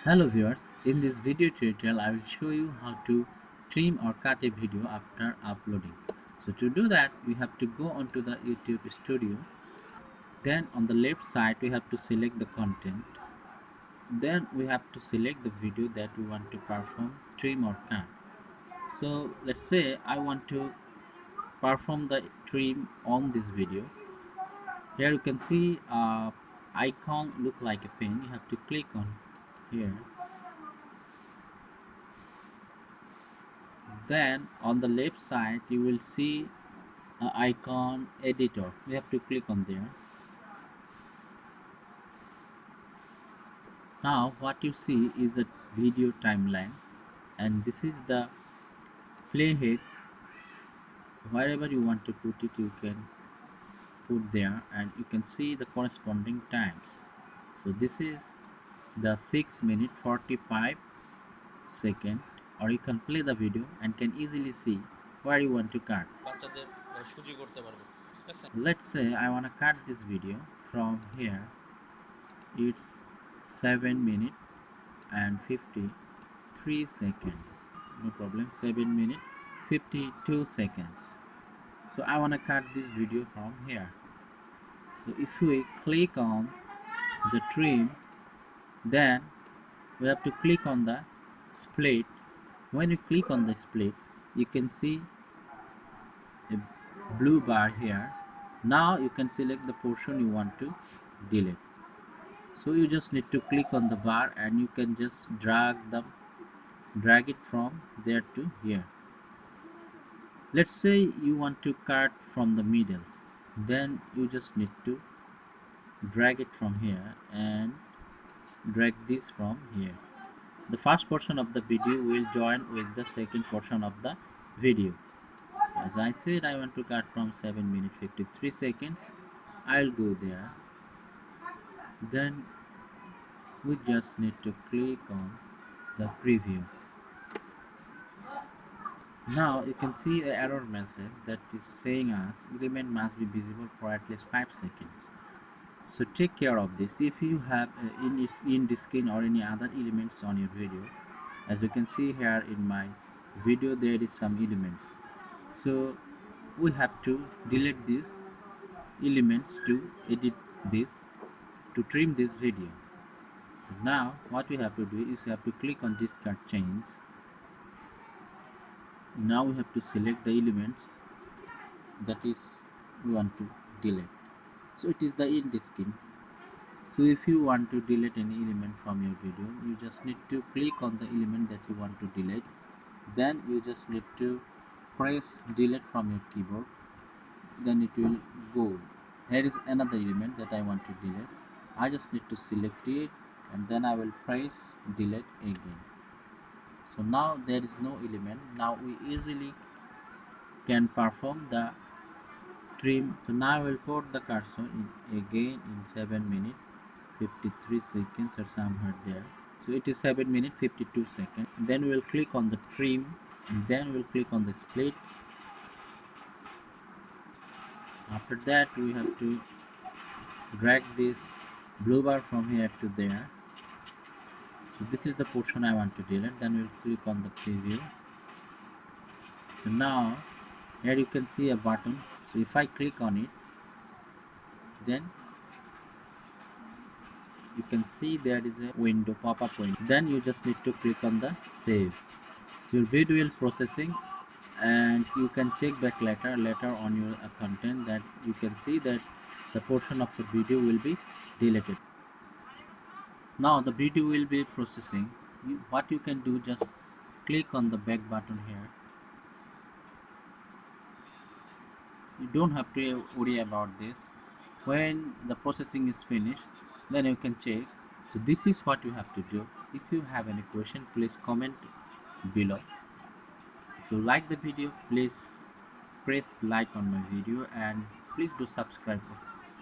Hello viewers, in this video tutorial I will show you how to trim or cut a video after uploading. So to do that we have to go onto the YouTube studio. Then on the left side we have to select the content. Then we have to select the video that we want to perform trim or cut. So let's say I want to perform the trim on this video. Here you can see icon look like a pen. You have to click on here. Then on the left side you will see icon editor. You have to click on there. Now what you see is a video timeline, and this is the playhead. Wherever you want to put it you can put there, and you can see the corresponding times. So this is the 6 minute 45 second, or you can play the video and can easily see where you want to cut. Let's say I want to cut this video from here. It's 7 minutes and 53 seconds. No problem. 7 minutes 52 seconds. So I want to cut this video from here. So if we click on the trim, then we have to click on the split. When you click on the split, you can see a blue bar here. Now you can select the portion you want to delete. So you just need to click on the bar and you can just drag it from there to here. Let's say you want to cut from the middle, then you just need to drag it from here and drag this from here. The first portion of the video will join with the second portion of the video. As I said, I want to cut from 7 minutes 53 seconds. I'll go there. Then we just need to click on the preview. Now you can see an error message that is saying us element must be visible for at least 5 seconds. So take care of this. If you have in skin or any other elements on your video, as you can see here in my video there is some elements. So we have to delete these elements to edit this, to trim this video. Now what we have to do is we have to click on discard change. Now we have to select the elements that is we want to delete. So it is the end skin. So if you want to delete any element from your video, you just need to click on the element that you want to delete. Then you just need to press delete from your keyboard. Then it will go. Here is another element that I want to delete. I just need to select it and then I will press delete again. So now there is no element. Now we easily can perform the trim. So now I will put the cursor again in 7 minutes 53 seconds or somewhere there. So it is 7 minutes 52 seconds. Then we will click on the trim, and then we will click on the split. After that we have to drag this blue bar from here to there. So this is the portion I want to delete. Then we will click on the preview. So now here you can see a button. So if I click on it, then you can see there is a window, pop-up window. Then you just need to click on the save. So your video will processing, and you can check back later on your content that you can see that the portion of the video will be deleted. Now the video will be processing. What you can do, just click on the back button here. You don't have to worry about this. When the processing is finished, then you can check. So this is what you have to do. If you have any question, please comment below. If you like the video, please press like on my video and please do subscribe.